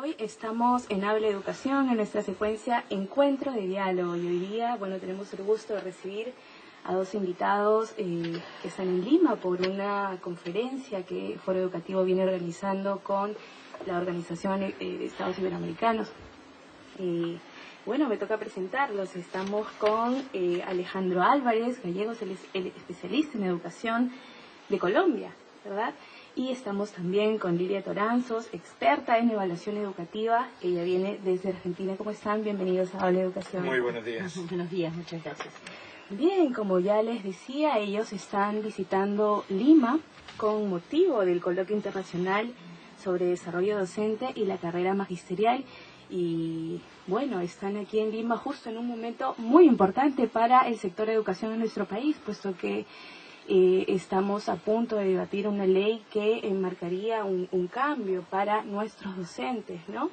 Hoy estamos en Habla Educación, en nuestra secuencia Encuentro de Diálogo. Y hoy día, tenemos el gusto de recibir a dos invitados que están en Lima por una conferencia que Foro Educativo viene organizando con la Organización de Estados Iberoamericanos. Me toca presentarlos. Estamos con Alejandro Álvarez, gallego, el especialista en educación de Colombia, ¿verdad? Y estamos también con Lilia Toranzos, experta en evaluación educativa. Ella viene desde Argentina. ¿Cómo están? Bienvenidos a Habla Educación. Muy buenos días. Buenos días, muchas gracias. Bien, como ya les decía, ellos están visitando Lima con motivo del Coloquio Internacional sobre Desarrollo Docente y la Carrera Magisterial. Y están aquí en Lima justo en un momento muy importante para el sector de educación en nuestro país, puesto que estamos a punto de debatir una ley que marcaría un cambio para nuestros docentes, ¿no?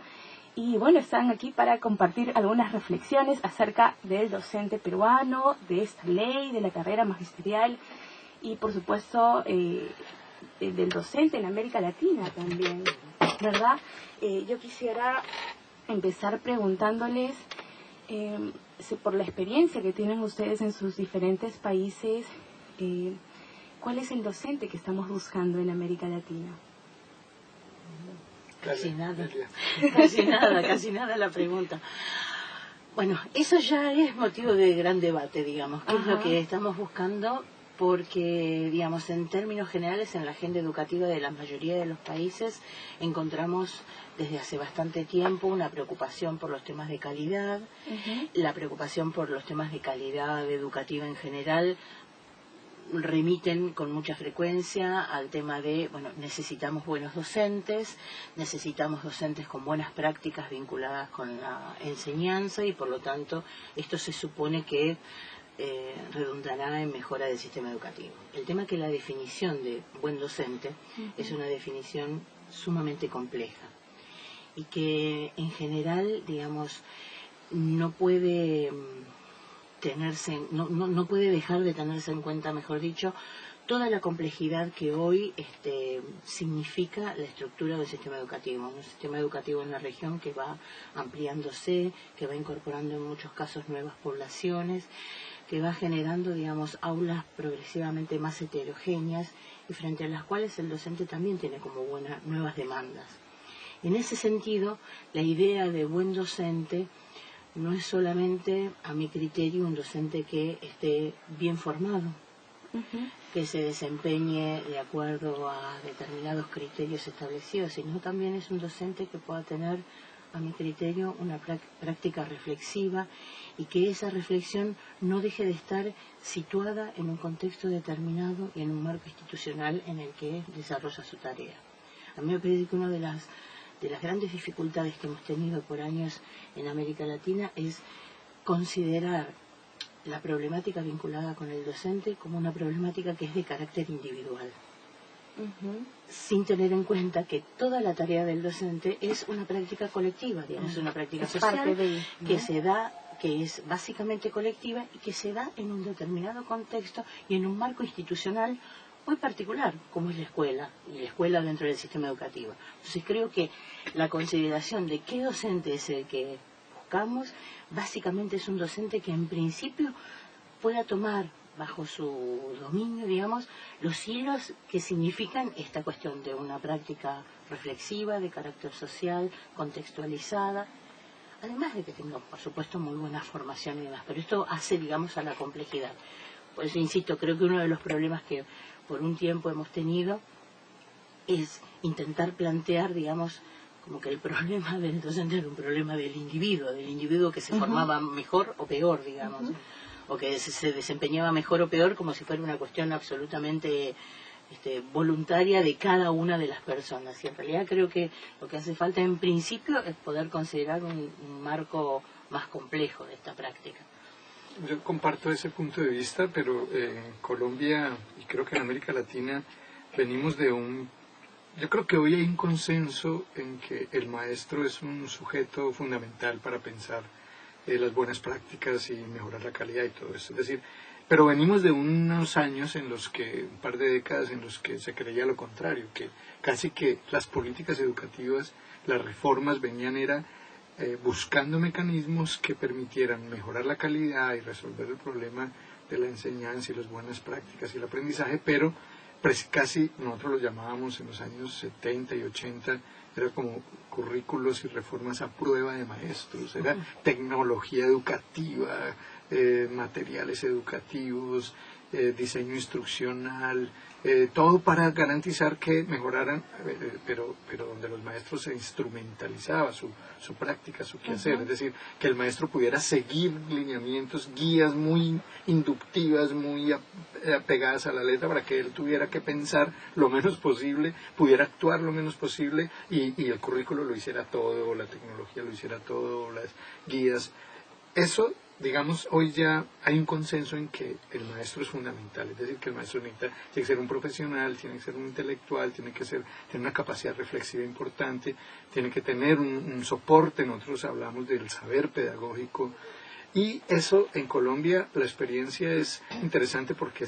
Y están aquí para compartir algunas reflexiones acerca del docente peruano, de esta ley, de la carrera magisterial y, por supuesto, del docente en América Latina también, ¿verdad? Yo quisiera empezar preguntándoles por la experiencia que tienen ustedes en sus diferentes países. ¿Cuál es el docente que estamos buscando en América Latina? Casi nada la pregunta. Bueno, eso ya es motivo de gran debate, digamos. ¿Qué es lo que estamos buscando? Porque, digamos, en términos generales, en la agenda educativa de la mayoría de los países encontramos desde hace bastante tiempo una preocupación por los temas de calidad, la preocupación por los temas de calidad educativa en general remiten con mucha frecuencia al tema de, necesitamos buenos docentes, necesitamos docentes con buenas prácticas vinculadas con la enseñanza y por lo tanto esto se supone que redundará en mejora del sistema educativo. El tema es que la definición de buen docente es una definición sumamente compleja y que en general, digamos, no puede no puede dejar de tenerse en cuenta, mejor dicho, toda la complejidad que hoy significa la estructura del sistema educativo. Un sistema educativo en la región que va ampliándose, que va incorporando en muchos casos nuevas poblaciones, que va generando, digamos, aulas progresivamente más heterogéneas y frente a las cuales el docente también tiene como nuevas demandas. En ese sentido, la idea de buen docente no es solamente, a mi criterio, un docente que esté bien formado, que se desempeñe de acuerdo a determinados criterios establecidos, sino también es un docente que pueda tener, a mi criterio, una práctica reflexiva y que esa reflexión no deje de estar situada en un contexto determinado y en un marco institucional en el que desarrolla su tarea. A mí me parece que una de las grandes dificultades que hemos tenido por años en América Latina es considerar la problemática vinculada con el docente como una problemática que es de carácter individual, sin tener en cuenta que toda la tarea del docente es una práctica colectiva, digamos, es una práctica social que se da, que es básicamente colectiva y que se da en un determinado contexto y en un marco institucional muy particular, como es la escuela, y la escuela dentro del sistema educativo. Entonces creo que la consideración de qué docente es el que buscamos, básicamente es un docente que en principio pueda tomar bajo su dominio, digamos, los hilos que significan esta cuestión de una práctica reflexiva, de carácter social, contextualizada, además de que tenga, por supuesto, muy buena formación y demás, pero esto hace, digamos, a la complejidad. Por eso, insisto, creo que uno de los problemas que por un tiempo hemos tenido es intentar plantear, digamos, como que el problema del docente era un problema del individuo que se formaba mejor o peor, digamos, o que se desempeñaba mejor o peor como si fuera una cuestión absolutamente voluntaria de cada una de las personas. Y en realidad creo que lo que hace falta en principio es poder considerar un marco más complejo de esta práctica. Yo comparto ese punto de vista, pero en Colombia y creo que en América Latina venimos de yo creo que hoy hay un consenso en que el maestro es un sujeto fundamental para pensar las buenas prácticas y mejorar la calidad y todo eso. Es decir, Pero venimos de unos años en los que, un par de décadas en los que se creía lo contrario, que casi que las políticas educativas, las reformas venían buscando mecanismos que permitieran mejorar la calidad y resolver el problema de la enseñanza y las buenas prácticas y el aprendizaje, pero casi nosotros lo llamábamos en los años 70 y 80, era como currículos y reformas a prueba de maestros, era tecnología educativa, materiales educativos, diseño instruccional, todo para garantizar que mejoraran, pero donde los maestros se instrumentalizaba su práctica, su quehacer, es decir, que el maestro pudiera seguir lineamientos, guías muy inductivas, muy apegadas a la letra, para que él tuviera que pensar lo menos posible, pudiera actuar lo menos posible, y el currículo lo hiciera todo, la tecnología lo hiciera todo, las guías. Eso, digamos, hoy ya hay un consenso en que el maestro es fundamental, es decir, que el maestro tiene que ser un profesional, tiene que ser un intelectual, tiene tener una capacidad reflexiva importante, tiene que tener un soporte. Nosotros hablamos del saber pedagógico, y eso en Colombia la experiencia es interesante porque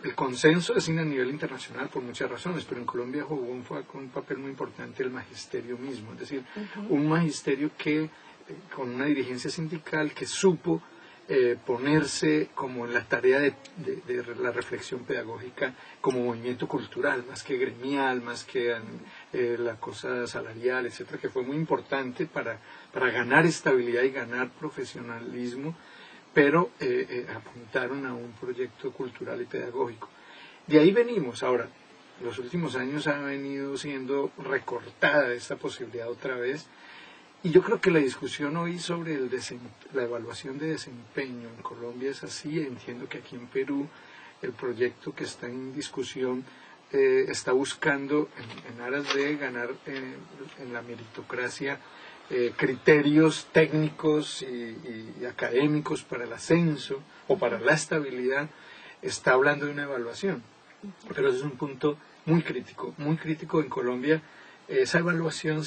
el consenso es a nivel internacional por muchas razones, pero en Colombia jugó un papel muy importante el magisterio mismo, es decir, un magisterio que con una dirigencia sindical que supo ponerse como en la tarea de la reflexión pedagógica como movimiento cultural, más que gremial, más que la cosa salarial, etcétera, que fue muy importante para ganar estabilidad y ganar profesionalismo, pero apuntaron a un proyecto cultural y pedagógico. De ahí venimos. Ahora, los últimos años ha venido siendo recortada esta posibilidad otra vez. Y yo creo que la discusión hoy sobre la evaluación de desempeño en Colombia es así. Entiendo que aquí en Perú el proyecto que está en discusión está buscando, en aras de ganar en la meritocracia, criterios técnicos y académicos para el ascenso o para la estabilidad. Está hablando de una evaluación. Pero ese es un punto muy crítico en Colombia. Esa evaluación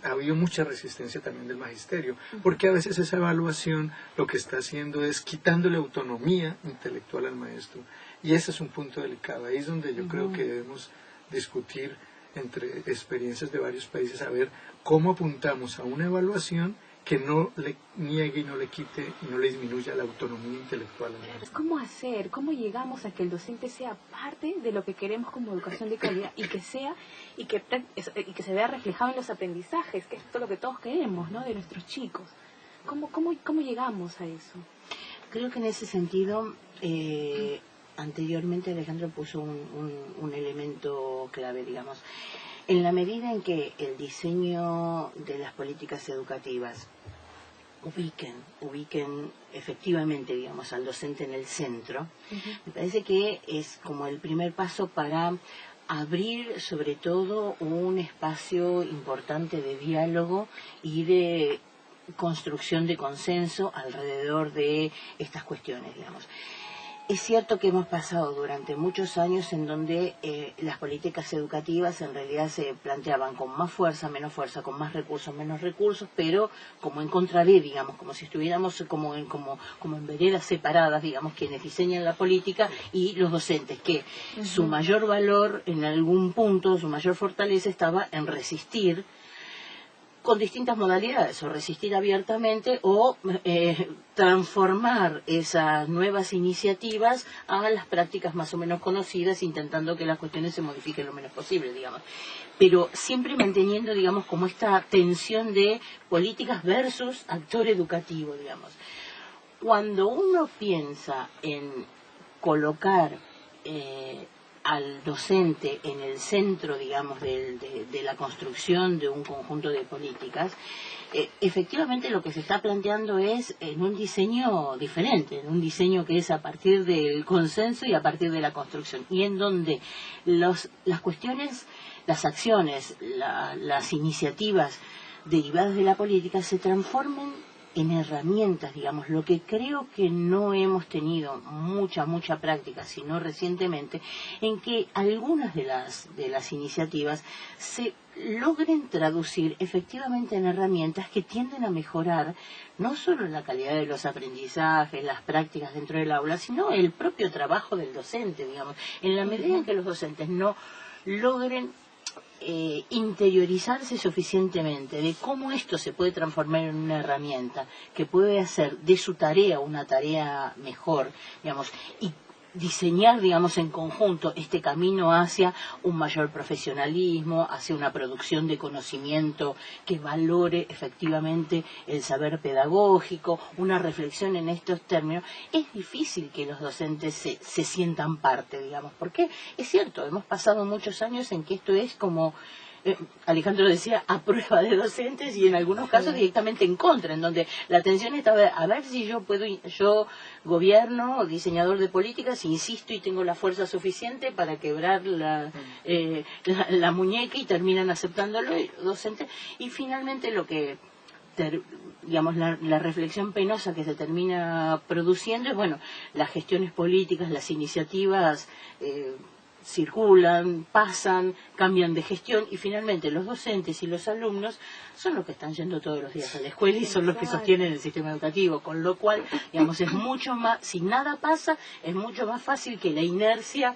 ha habido mucha resistencia también del magisterio, porque a veces esa evaluación lo que está haciendo es quitándole autonomía intelectual al maestro, y ese es un punto delicado. Ahí es donde yo creo que debemos discutir entre experiencias de varios países, a ver cómo apuntamos a una evaluación que no le niegue y no le quite y no le disminuya la autonomía intelectual. ¿Cómo hacer? ¿Cómo llegamos a que el docente sea parte de lo que queremos como educación de calidad y que se vea reflejado en los aprendizajes, que es todo lo que todos queremos, ¿no?, de nuestros chicos? ¿Cómo llegamos a eso? Creo que en ese sentido, anteriormente Alejandro puso un elemento clave, digamos. En la medida en que el diseño de las políticas educativas ubiquen efectivamente, digamos, al docente en el centro, me parece que es como el primer paso para abrir sobre todo un espacio importante de diálogo y de construcción de consenso alrededor de estas cuestiones, digamos. Es cierto que hemos pasado durante muchos años en donde las políticas educativas en realidad se planteaban con más fuerza, menos fuerza, con más recursos, menos recursos, pero como en contra de, digamos, como si estuviéramos como en veredas separadas, digamos, quienes diseñan la política y los docentes, que su mayor valor en algún punto, su mayor fortaleza estaba en resistir con distintas modalidades, o resistir abiertamente o transformar esas nuevas iniciativas a las prácticas más o menos conocidas, intentando que las cuestiones se modifiquen lo menos posible, digamos. Pero siempre manteniendo, digamos, como esta tensión de políticas versus actor educativo, digamos. Cuando uno piensa en colocar al docente en el centro, digamos, de la construcción de un conjunto de políticas, efectivamente lo que se está planteando es en un diseño diferente, en un diseño que es a partir del consenso y a partir de la construcción, y en donde las cuestiones, las acciones, las iniciativas derivadas de la política se transformen en herramientas, digamos, lo que creo que no hemos tenido mucha práctica, sino recientemente, en que algunas de las iniciativas se logren traducir efectivamente en herramientas que tienden a mejorar no solo la calidad de los aprendizajes, las prácticas dentro del aula, sino el propio trabajo del docente, digamos. En la medida en que los docentes no logren interiorizarse suficientemente de cómo esto se puede transformar en una herramienta que puede hacer de su tarea una tarea mejor, digamos, y diseñar, digamos, en conjunto este camino hacia un mayor profesionalismo, hacia una producción de conocimiento que valore efectivamente el saber pedagógico, una reflexión en estos términos. Es difícil que los docentes se sientan parte, digamos, porque es cierto, hemos pasado muchos años en que esto es como Alejandro decía, a prueba de docentes y en algunos casos directamente en contra, en donde la atención está a ver si yo puedo, yo gobierno o diseñador de políticas, insisto y tengo la fuerza suficiente para quebrar la muñeca y terminan aceptándolo los docentes. Y finalmente lo que digamos, la reflexión penosa que se termina produciendo es, bueno, las gestiones políticas, las iniciativas circulan, pasan, cambian de gestión y finalmente los docentes y los alumnos son los que están yendo todos los días a la escuela y son los que sostienen el sistema educativo, con lo cual, digamos, es mucho más, si nada pasa, es mucho más fácil que la inercia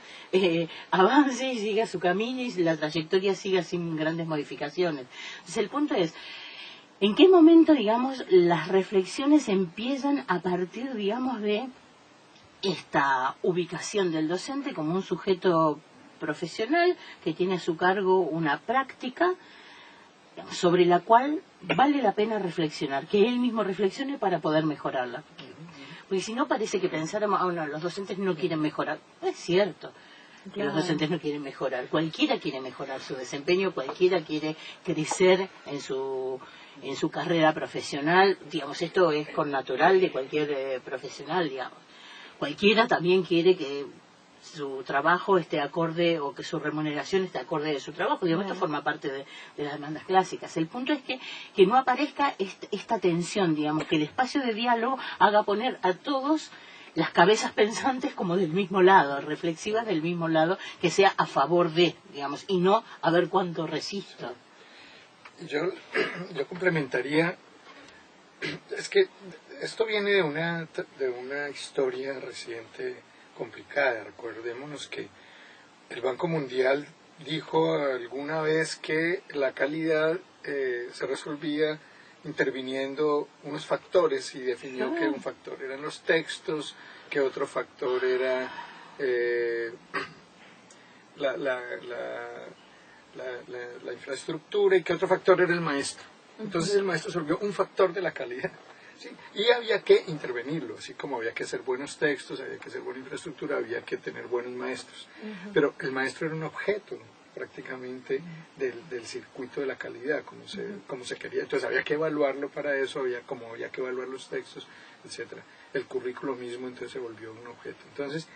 avance y siga su camino y la trayectoria siga sin grandes modificaciones. Entonces el punto es, ¿en qué momento, digamos, las reflexiones empiezan a partir, digamos, de esta ubicación del docente como un sujeto profesional que tiene a su cargo una práctica sobre la cual vale la pena reflexionar, que él mismo reflexione para poder mejorarla? Porque si no parece que pensáramos, no, los docentes no quieren mejorar. No es cierto que los docentes no quieren mejorar. Cualquiera quiere mejorar su desempeño, cualquiera quiere crecer en su carrera profesional. Digamos, esto es connatural de cualquier profesional, digamos. Cualquiera también quiere que su trabajo esté acorde o que su remuneración esté acorde de su trabajo. Digamos, esto forma parte de las demandas clásicas. El punto es que no aparezca esta tensión, digamos, que el espacio de diálogo haga poner a todos las cabezas pensantes como del mismo lado, reflexivas del mismo lado, que sea a favor de, digamos, y no a ver cuánto resisto. Yo complementaría, es que esto viene de una historia reciente complicada. Recordémonos que el Banco Mundial dijo alguna vez que la calidad se resolvía interviniendo unos factores y definió que un factor eran los textos, que otro factor era la infraestructura y que otro factor era el maestro. Entonces el maestro se volvió un factor de la calidad. ¿Sí? Y había que intervenirlo, así como había que hacer buenos textos, había que hacer buena infraestructura, había que tener buenos maestros. Pero el maestro era un objeto prácticamente del circuito de la calidad, como se quería. Entonces había que evaluarlo para eso, había que evaluar los textos, etcétera. El currículo mismo entonces se volvió un objeto. Entonces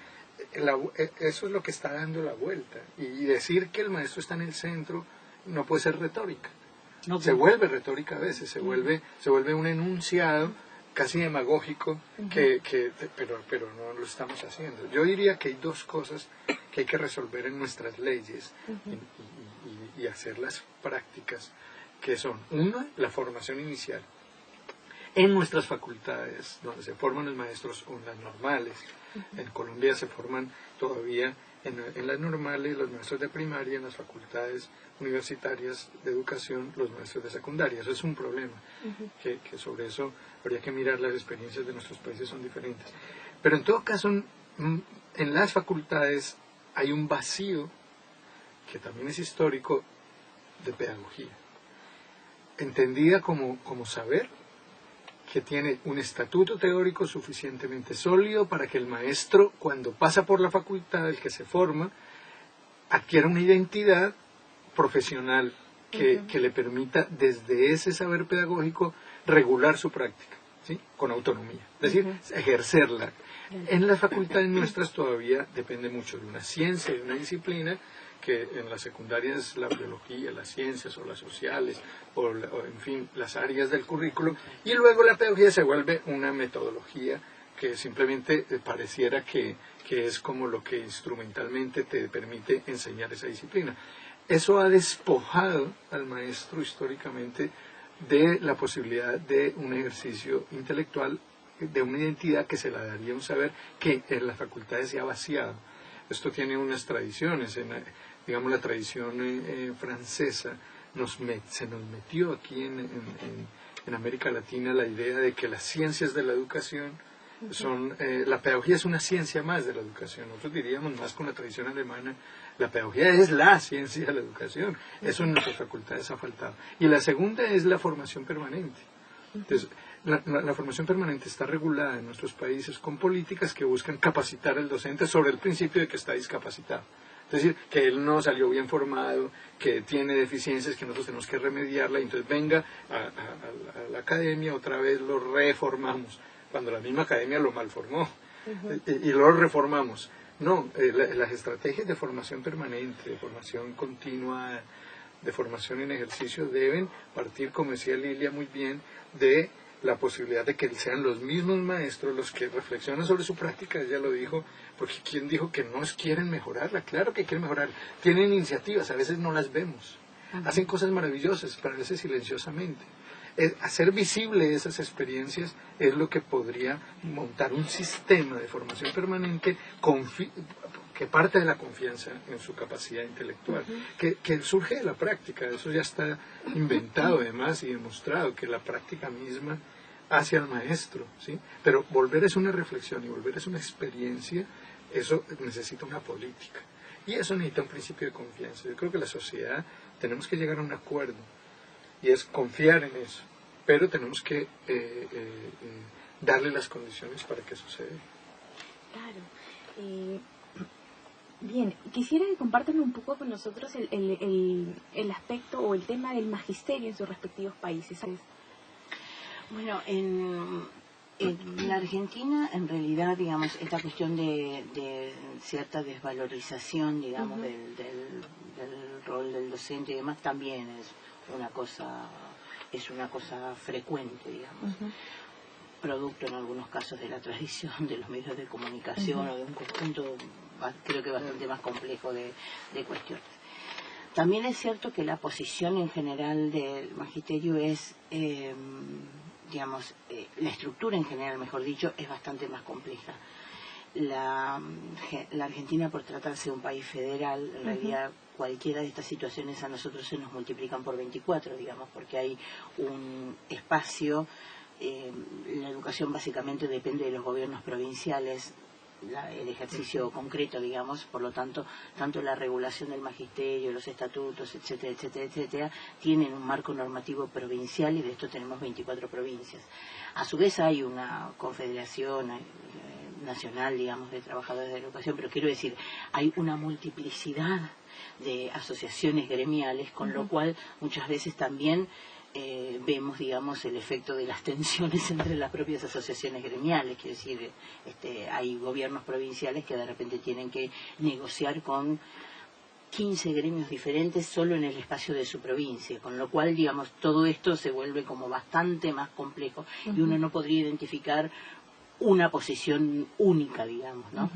eso es lo que está dando la vuelta. Y decir que el maestro está en el centro no puede ser retórica. No, se vuelve retórica a veces, se vuelve un enunciado casi demagógico, pero no lo estamos haciendo. Yo diría que hay dos cosas que hay que resolver en nuestras leyes y hacerlas prácticas, que son, una, la formación inicial. En nuestras facultades, donde se forman los maestros, o en las normales, en Colombia se forman todavía en las normales los maestros de primaria, en las facultades universitarias de educación los maestros de secundaria. Eso es un problema, que sobre eso habría que mirar. Las experiencias de nuestros países son diferentes. Pero en todo caso, en las facultades hay un vacío, que también es histórico, de pedagogía, entendida como saber que tiene un estatuto teórico suficientemente sólido para que el maestro, cuando pasa por la facultad, el que se forma, adquiera una identidad profesional que le permita, desde ese saber pedagógico, regular su práctica, ¿sí? Con autonomía, es decir, ejercerla. En las facultades nuestras todavía depende mucho de una ciencia, de una disciplina que en la secundaria es la biología, las ciencias o las sociales o en fin, las áreas del currículo, y luego la pedagogía se vuelve una metodología que simplemente pareciera que es como lo que instrumentalmente te permite enseñar esa disciplina. Eso ha despojado al maestro históricamente de la posibilidad de un ejercicio intelectual, de una identidad que se la daría un saber que en las facultades se ha vaciado. Esto tiene unas tradiciones, digamos la tradición francesa se nos metió aquí en América Latina la idea de que las ciencias de la educación la pedagogía es una ciencia más de la educación. Nosotros diríamos más con la tradición alemana, la pedagogía es la ciencia de la educación. Eso en nuestras facultades ha faltado. Y la segunda es la formación permanente. Entonces, la formación permanente está regulada en nuestros países con políticas que buscan capacitar al docente sobre el principio de que está discapacitado. Es decir, que él no salió bien formado, que tiene deficiencias que nosotros tenemos que remediarla, y entonces venga a la academia, otra vez lo reformamos, cuando la misma academia lo malformó, y lo reformamos. No, las estrategias de formación permanente, de formación continua, de formación en ejercicio deben partir, como decía Lilia muy bien, de la posibilidad de que sean los mismos maestros los que reflexionan sobre su práctica. Ella lo dijo, porque ¿quién dijo que no quieren mejorarla? Claro que quieren mejorarla. Tienen iniciativas, a veces no las vemos. Hacen cosas maravillosas, pero a veces silenciosamente. Hacer visible esas experiencias es lo que podría montar un sistema de formación permanente que parte de la confianza en su capacidad intelectual, que surge de la práctica. Eso ya está inventado además y demostrado, que la práctica misma hace al maestro, ¿sí? Pero volver es una reflexión y volver es una experiencia, eso necesita una política. Y eso necesita un principio de confianza. Yo creo que la sociedad tenemos que llegar a un acuerdo, y es confiar en eso, pero tenemos que darle las condiciones para que suceda. Claro. Bien, quisiera que compartan un poco con nosotros el aspecto o el tema del magisterio en sus respectivos países. Bueno, en la Argentina, en realidad, digamos, esta cuestión de cierta desvalorización, digamos, del rol del docente y demás, también es una cosa frecuente, digamos, producto en algunos casos de la tradición de los medios de comunicación o de un conjunto, creo que bastante más complejo de cuestiones. También es cierto que la posición en general del magisterio es, digamos, la estructura en general, mejor dicho, es bastante más compleja. La Argentina, por tratarse de un país federal, en realidad cualquiera de estas situaciones a nosotros se nos multiplican por 24, digamos, porque hay un espacio, la educación básicamente depende de los gobiernos provinciales, el ejercicio concreto, digamos, por lo tanto, tanto la regulación del magisterio, los estatutos, etcétera, etcétera, etcétera, tienen un marco normativo provincial, y de esto tenemos 24 provincias. A su vez hay una confederación nacional, digamos, de trabajadores de la educación, pero quiero decir, hay una multiplicidad de asociaciones gremiales, con lo cual muchas veces también vemos, digamos, el efecto de las tensiones entre las propias asociaciones gremiales. Quiero decir, hay gobiernos provinciales que de repente tienen que negociar con 15 gremios diferentes solo en el espacio de su provincia, con lo cual, digamos, todo esto se vuelve como bastante más complejo, y uno no podría identificar una posición única, digamos, ¿no?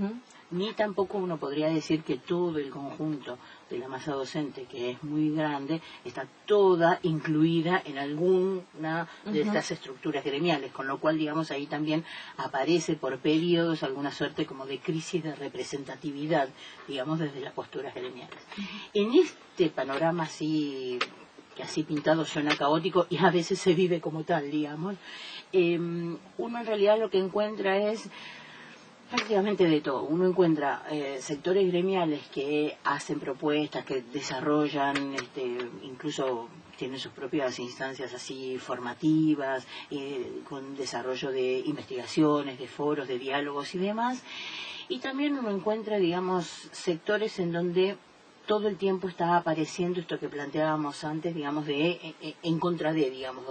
Ni tampoco uno podría decir que todo el conjunto de la masa docente, que es muy grande, está toda incluida en alguna de estas estructuras gremiales, con lo cual, digamos, ahí también aparece por periodos alguna suerte como de crisis de representatividad, digamos, desde las posturas gremiales. En este panorama así, que así pintado suena caótico y a veces se vive como tal, digamos, uno en realidad lo que encuentra es prácticamente de todo. Uno encuentra sectores gremiales que hacen propuestas, que desarrollan, incluso tienen sus propias instancias así formativas, con desarrollo de investigaciones, de foros, de diálogos y demás. Y también uno encuentra, digamos, sectores en donde todo el tiempo está apareciendo esto que planteábamos antes, digamos, de en contra de, digamos,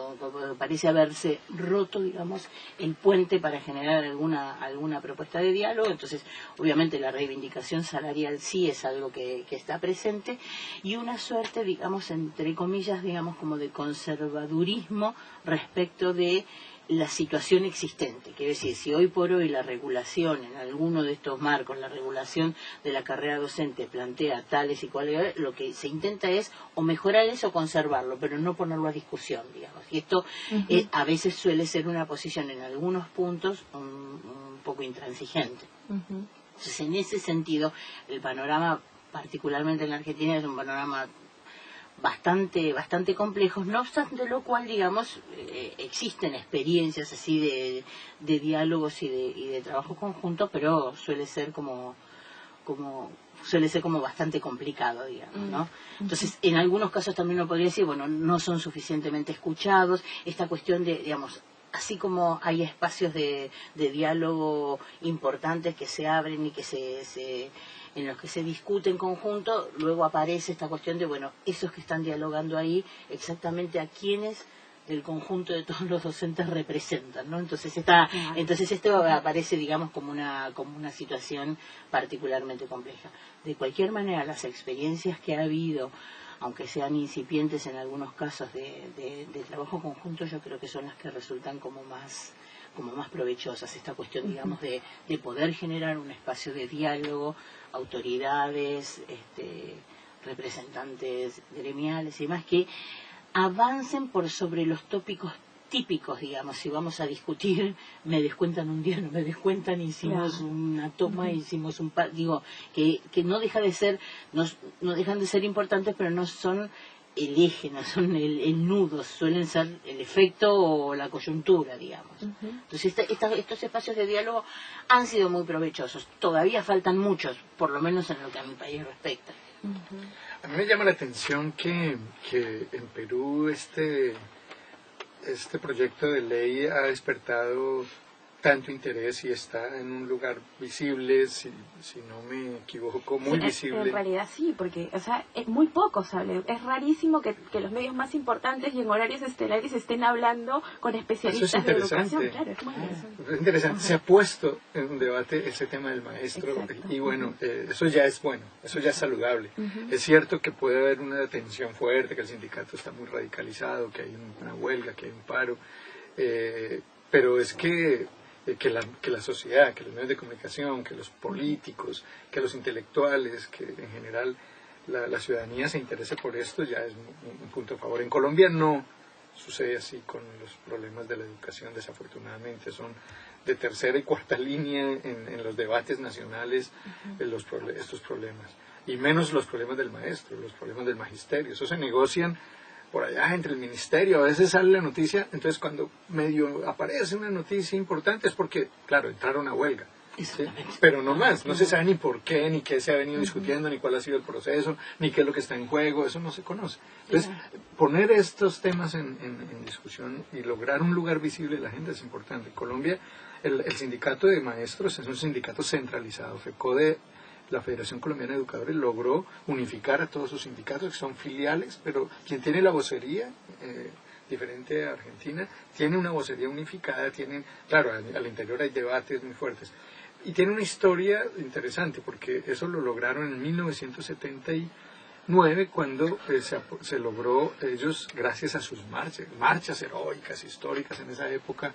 parece haberse roto, digamos, el puente para generar alguna propuesta de diálogo. Entonces, obviamente la reivindicación salarial sí es algo que está presente, y una suerte, digamos, entre comillas, digamos, como de conservadurismo respecto de la situación existente. Quiero decir, si hoy por hoy la regulación en alguno de estos marcos, la regulación de la carrera docente plantea tales y cuales, lo que se intenta es o mejorar eso o conservarlo, pero no ponerlo a discusión, digamos. Y esto a veces suele ser una posición en algunos puntos un poco intransigente. Entonces, en ese sentido, el panorama, particularmente en la Argentina, es un panorama bastante complejos, no obstante lo cual, digamos, existen experiencias así de diálogos y de trabajo conjunto, pero suele ser como bastante complicado, digamos, ¿no? Entonces, en algunos casos también uno podría decir, bueno, no son suficientemente escuchados, esta cuestión de, digamos, así como hay espacios de diálogo importantes que se abren y que en los que se discute en conjunto, luego aparece esta cuestión de, bueno, esos que están dialogando ahí, exactamente a quiénes del conjunto de todos los docentes representan, ¿no? Entonces esto aparece, digamos, como una situación particularmente compleja. De cualquier manera, las experiencias que ha habido, aunque sean incipientes en algunos casos de trabajo conjunto, yo creo que son las que resultan como más provechosas. Esta cuestión, digamos, de poder generar un espacio de diálogo, autoridades, representantes gremiales y demás, que avancen por sobre los tópicos típicos, digamos. Si vamos a discutir, me descuentan un día, no me descuentan, hicimos una toma, hicimos un digo, que no deja de ser, no dejan de ser importantes, pero no son el eje, no son el nudo, suelen ser el efecto o la coyuntura, digamos. Entonces estos espacios de diálogo han sido muy provechosos. Todavía faltan muchos, por lo menos en lo que a mi país respecta. A mí me llama la atención que en Perú este proyecto de ley ha despertado tanto interés y está en un lugar visible, si no me equivoco, muy visible. En realidad sí, porque, o sea, es muy poco se habla. Es rarísimo que los medios más importantes y en horarios estelares estén hablando con especialistas de educación. Claro, es muy interesante. Es interesante. Se ha puesto en un debate ese tema del maestro. Exacto. Y bueno, eso ya es bueno, eso ya es saludable. Es cierto que puede haber una tensión fuerte, que el sindicato está muy radicalizado, que hay una huelga, que hay un paro, pero es que la sociedad, que los medios de comunicación, que los políticos, que los intelectuales, que en general la ciudadanía se interese por esto, ya es un punto a favor. En Colombia no sucede así con los problemas de la educación, desafortunadamente. Son de tercera y cuarta línea en los debates nacionales estos problemas. Y menos los problemas del maestro, los problemas del magisterio. Eso se negocian por allá entre el ministerio. A veces sale la noticia, entonces cuando medio aparece una noticia importante es porque, claro, entraron a huelga, ¿sí? Pero no más, no se sabe ni por qué, ni qué se ha venido discutiendo, ni cuál ha sido el proceso, ni qué es lo que está en juego, eso no se conoce. Entonces, poner estos temas en discusión y lograr un lugar visible de la gente es importante. En Colombia, el sindicato de maestros es un sindicato centralizado. FECODE, la Federación Colombiana de Educadores, logró unificar a todos sus sindicatos, que son filiales, pero quien tiene la vocería, diferente a Argentina, tiene una vocería unificada, claro, al interior hay debates muy fuertes. Y tiene una historia interesante, porque eso lo lograron en 1979, cuando se logró ellos, gracias a sus marchas heroicas, históricas en esa época,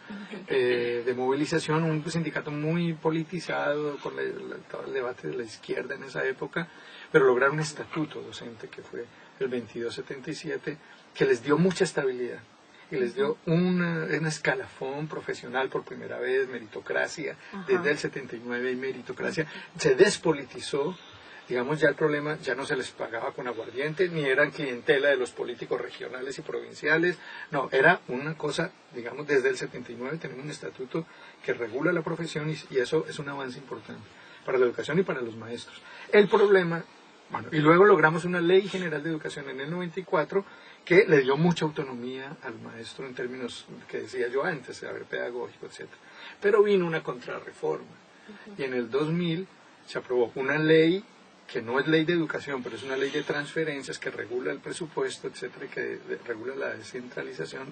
de movilización, un sindicato muy politizado, con todo el debate de la izquierda en esa época, pero lograron un estatuto docente, que fue el 2277, que les dio mucha estabilidad, y les dio un escalafón profesional por primera vez, meritocracia. Desde el 79 hay meritocracia, se despolitizó. Digamos, ya el problema ya no se les pagaba con aguardiente, ni eran clientela de los políticos regionales y provinciales, no, era una cosa, digamos, desde el 79 tenemos un estatuto que regula la profesión, y eso es un avance importante para la educación y para los maestros. El problema, bueno, y luego logramos una ley general de educación en el 94 que le dio mucha autonomía al maestro en términos que decía yo antes, de saber pedagógico, etc. Pero vino una contrarreforma, y en el 2000 se aprobó una ley que no es ley de educación, pero es una ley de transferencias que regula el presupuesto, etcétera, que regula la descentralización,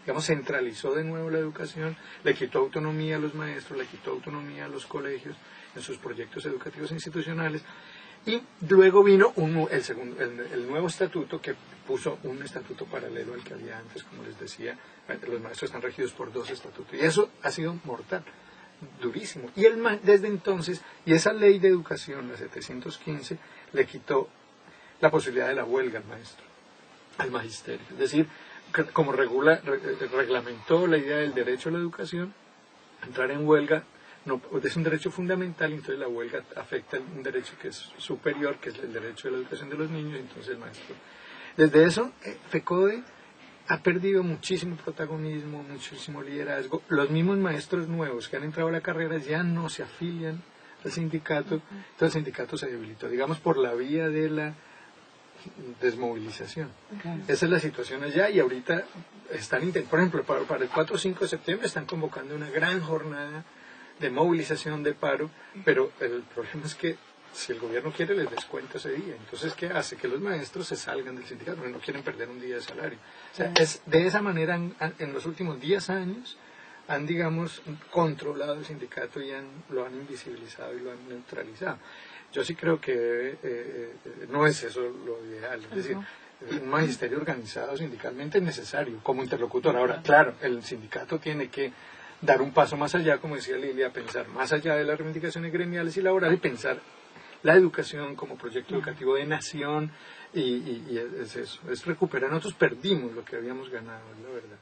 digamos, centralizó de nuevo la educación, le quitó autonomía a los maestros, le quitó autonomía a los colegios en sus proyectos educativos institucionales, y luego vino el nuevo estatuto, que puso un estatuto paralelo al que había antes, como les decía, los maestros están regidos por 2 estatutos, y eso ha sido mortal, durísimo. Y desde entonces, y esa ley de educación, la 715, le quitó la posibilidad de la huelga al maestro, al magisterio. Es decir, como reglamentó la idea del derecho a la educación, entrar en huelga no, es un derecho fundamental, entonces la huelga afecta un derecho que es superior, que es el derecho a la educación de los niños, entonces el maestro. Desde eso, FECODE ha perdido muchísimo protagonismo, muchísimo liderazgo. Los mismos maestros nuevos que han entrado a la carrera ya no se afilian al sindicato, entonces el sindicato se debilitó, digamos, por la vía de la desmovilización. Esa es la situación allá, y ahorita están, por ejemplo, para el 4 o 5 de septiembre están convocando una gran jornada de movilización, de paro, pero el problema es que si el gobierno quiere les descuenta ese día. Entonces, ¿qué hace? Que los maestros se salgan del sindicato, porque no quieren perder un día de salario. O sea, de esa manera en los últimos 10 años han, digamos, controlado el sindicato y lo han invisibilizado y lo han neutralizado. Yo sí creo que no es eso lo ideal. Es decir, un magisterio organizado sindicalmente es necesario como interlocutor. Ahora, claro, el sindicato tiene que dar un paso más allá, como decía Lilia, pensar más allá de las reivindicaciones gremiales y laborales, y pensar la educación como proyecto educativo de nación, y es eso, es recuperar. Nosotros perdimos lo que habíamos ganado, es la verdad.